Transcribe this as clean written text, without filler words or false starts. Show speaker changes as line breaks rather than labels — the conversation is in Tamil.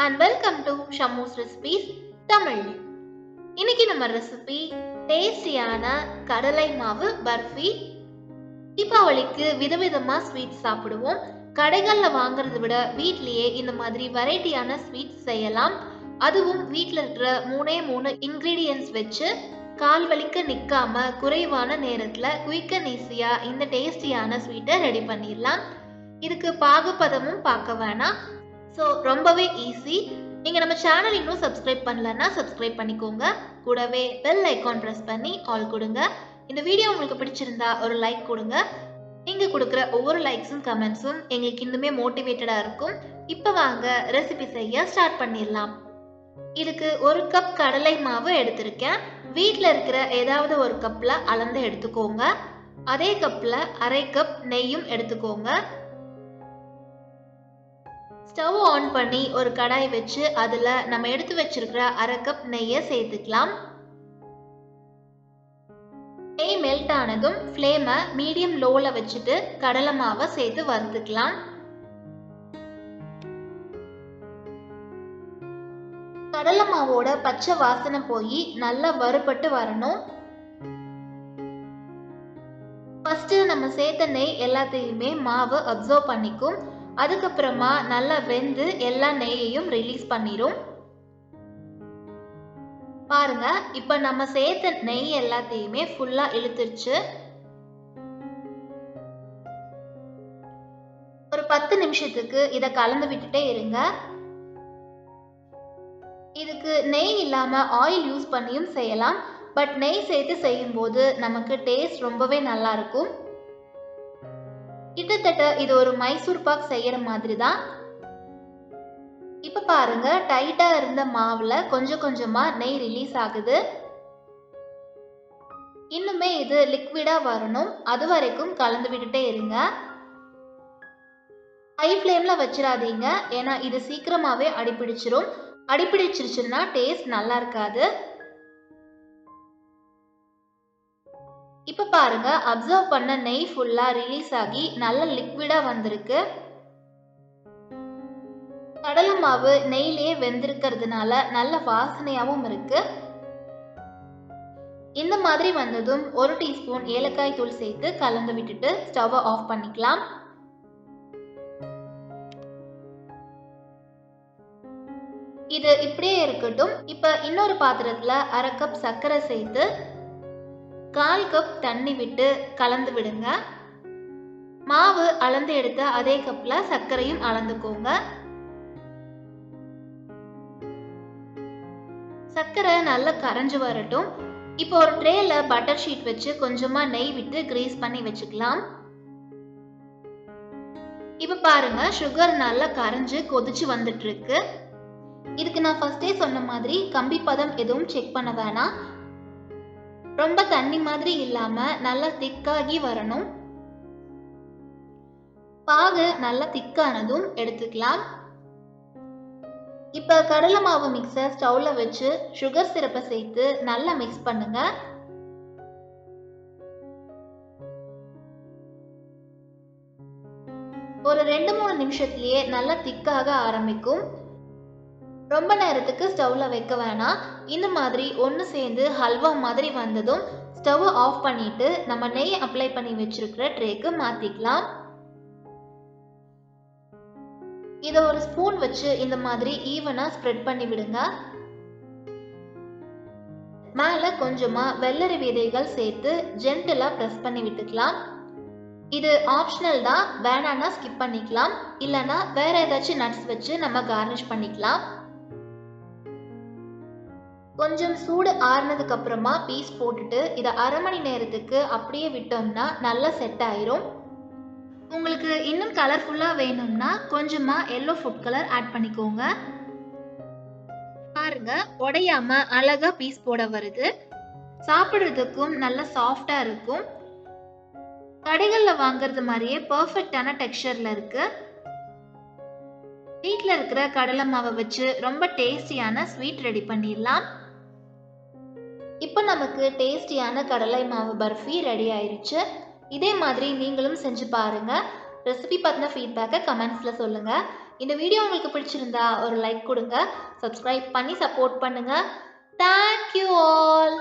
and welcome to SHAMMU'S Recipes Tamil. இன்னைக்கு நம்ம ரெசிபி டேஸ்டியான கடலை மாவு பர்ஃபி. தீபாவளிக்கு விதவிதமா ஸ்வீட்ஸ் சாப்பிடுவோம். கடைகளில் வாங்குறதை விட வீட்லயே இந்த மாதிரி வெரைட்டியான ஸ்வீட்ஸ் செய்யலாம். அதுவும் வீட்டில் இருக்கிற மூணு இன்கிரீடியன்ஸ் வச்சு கால் வலிக்க நிற்காம குறைவான நேரத்தில் குயிக் அண்ட் ஈஸியாக இந்த டேஸ்டியான ஸ்வீட்டை ரெடி பண்ணிடலாம். இதுக்கு பாகுபதமும் பார்க்க வேணாம். ஸோ ரொம்பவே ஈஸி. நீங்கள் நம்ம சேனல் இன்னும் சப்ஸ்கிரைப் பண்ணலன்னா சப்ஸ்கிரைப் பண்ணிக்கோங்க. கூடவே பெல் ஐக்கான் ப்ரெஸ் பண்ணி ஆல் கொடுங்க. இந்த வீடியோ உங்களுக்கு பிடிச்சிருந்தா ஒரு லைக் கொடுங்க. நீங்கள் கொடுக்குற ஒவ்வொரு லைக்ஸும் கமெண்ட்ஸும் எங்களுக்கு இன்னுமே மோட்டிவேட்டடாக இருக்கும். இப்போ வாங்க ரெசிபி செய்ய ஸ்டார்ட் பண்ணிடலாம். இதுக்கு 1 கப் கடலை மாவு எடுத்திருக்கேன். வீட்டில் இருக்கிற ஏதாவது ஒரு கப்பில் அளந்து எடுத்துக்கோங்க. அதே கப்பில் 1/2 கப் நெய்யும் எடுத்துக்கோங்க. ஸ்டவ் ஆன் பண்ணி ஒரு கடாய் வச்சு அதில் நம்ம எடுத்து வச்சிருக்கிற 1/2 கப் நெய்யை சேர்த்துக்கலாம். நெய் மெல்ட் ஆனதும் ஃப்ளேமை மீடியம் லோவில் வச்சுட்டு கடலை மாவை சேர்த்து வறுத்துக்கலாம். கடலை மாவோட பச்சை வாசனை போய் நல்லா வறுபட்டு வரணும். ஃபர்ஸ்ட் நம்ம சேர்த்த நெய் எல்லாத்தையுமே மாவு அப்சர்வ் பண்ணிக்கும். அதுக்கப்புறமா நல்லா வெந்து எல்லா நெய்யையும் ரிலீஸ் பண்ணிரும். பாருங்க, இப்ப நம்ம சேர்த்த நெய் எல்லாத்தையுமே ஃபுல்லா இழுத்துருச்சு. ஒரு 10 நிமிஷத்துக்கு இதை கலந்து விட்டுட்டே இருங்க. இதுக்கு நெய் இல்லாம ஆயில் யூஸ் பண்ணியும் செய்யலாம். பட் நெய் சேர்த்து செய்யும் போது நமக்கு டேஸ்ட் ரொம்பவே நல்லா இருக்கும். கிட்டத்தட்ட இது ஒரு மைசூர் பாக் செய்யற மாதிரி தான். இப்ப பாருங்க, டைட்டா இருந்த மாவுல கொஞ்சம் கொஞ்சமா நெய் ரிலீஸ் ஆகுது. இன்னுமே இது லிக்விடா வரணும். அது வரைக்கும் கலந்து விட்டுட்டே இருங்க. ஹை ஃப்ளேம்ல வச்சிடாதீங்க, ஏன்னா இது சீக்கிரமாவே அடிப்பிடிச்சிரும். அடிப்பிடிச்சிருச்சுன்னா டேஸ்ட் நல்லா இருக்காது. இப்ப பாருங்க, அப்சர்வ் பண்ண நெய் ஃபுல்லா ரிலீஸ் ஆகி நல்ல லிக்விடா வந்திருக்கு. கடலை மாவு நெய்லயே வெந்திருக்கிறதுனால நல்ல வாசனையாவும் இருக்கு. இந்த மாதிரி வந்ததும் 1 டீஸ்பூன் ஏலக்காய் தூள் சேர்த்து கலந்து விட்டுட்டு ஸ்டவ் ஆஃப் பண்ணிக்கலாம். இது இப்படியே இருக்கட்டும். இப்ப இன்னொரு பாத்திரத்துல 1/2 கப் சர்க்கரை சேர்த்து 1/4 கப் தண்ணி விட்டு கலந்து விடுங்க. மாவு அளந்து எடுத்த அதே கப்ல சர்க்கரையும் அளந்துக்கோங்க. சர்க்கரை நல்லா கரைஞ்சு வரட்டும். இப்போ ஒரு ட்ரேல பட்டர் ஷீட் வச்சு கொஞ்சமா நெய் விட்டு கிரீஸ் பண்ணி வச்சுக்கலாம். இப்ப பாருங்க, சுகர் நல்லா கரைஞ்சு கொதிச்சு வந்துட்டு இருக்கு. இதுக்கு நான் ஃபர்ஸ்டே சொன்ன மாதிரி கம்பி பதம் எதுவும் செக் பண்ண வேணாம். ரொம்ப தண்ணி மாதிரி இல்லாம நல்லா திக்காகி வரணும். பாகு நல்லா திக்கானதும் எடுத்துக்கலாம். இப்ப கடலை மாவு மிக்ஸர் ஸ்டவ்ல வச்சு சுகர் சிரப்பை சேர்த்து நல்லா மிக்ஸ் பண்ணுங்க. ஒரு 2-3 நிமிஷத்திலேயே நல்லா திக்காக ஆரம்பிக்கும். ரொம்ப நேரத்துக்கு ஸ்டவ்ல வைக்க வேணாம். இந்த மாதிரி ஒன்று சேர்ந்து ஹல்வா மாதிரி வந்ததும் ஸ்டவ் ஆஃப் பண்ணிட்டு நம்ம நெய் அப்ளை பண்ணி வச்சிருக்கிற ட்ரேக்கு மாத்திக்கலாம். இதை ஒரு ஸ்பூன் வச்சு இந்த மாதிரி ஈவனா ஸ்ப்ரெட் பண்ணி விடுங்க. மேல கொஞ்சமா வெள்ளரி விதைகள் சேர்த்து ஜென்டலா பிரஸ் பண்ணி விட்டுக்கலாம். இது ஆப்ஷனல் தான், வேணான்னா ஸ்கிப் பண்ணிக்கலாம். இல்லைன்னா வேற ஏதாச்சும் நட்ஸ் வச்சு நம்ம கார்னிஷ் பண்ணிக்கலாம். கொஞ்சம் சூடு ஆறுனதுக்கு அப்புறமா பீஸ் போட்டுட்டு இதை 1/2 மணி நேரத்துக்கு அப்படியே விட்டோம்னா நல்லா செட் ஆயிரும். உங்களுக்கு இன்னும் கலர்ஃபுல்லா வேணும்னா கொஞ்சமா எல்லோ ஃபுட் கலர் ஆட் பண்ணிக்கோங்க. பாருங்க, உடையாம அழகா பீஸ் போட வருது. சாப்பிடுறதுக்கும் நல்ல சாஃப்டா இருக்கும். கடைகள்ல வாங்குறது மாதிரியே பெர்ஃபெக்டான டெக்ஸ்சர்ல இருக்கு. வீட்டில் இருக்கிற கடலை மாவை வச்சு ரொம்ப டேஸ்டியான ஸ்வீட் ரெடி பண்ணிடலாம். இப்போ நமக்கு டேஸ்டியான கடலை மாவு பர்ஃபி ரெடி ஆயிருச்சு. இதே மாதிரி நீங்களும் செஞ்சு பாருங்க. ரெசிபி பற்றின ஃபீட்பேக்கை கமெண்ட்ஸில் சொல்லுங்கள். இந்த வீடியோ உங்களுக்கு பிடிச்சிருந்தா ஒரு லைக் கொடுங்க, சப்ஸ்கிரைப் பண்ணி சப்போர்ட் பண்ணுங்கள். Thank you all.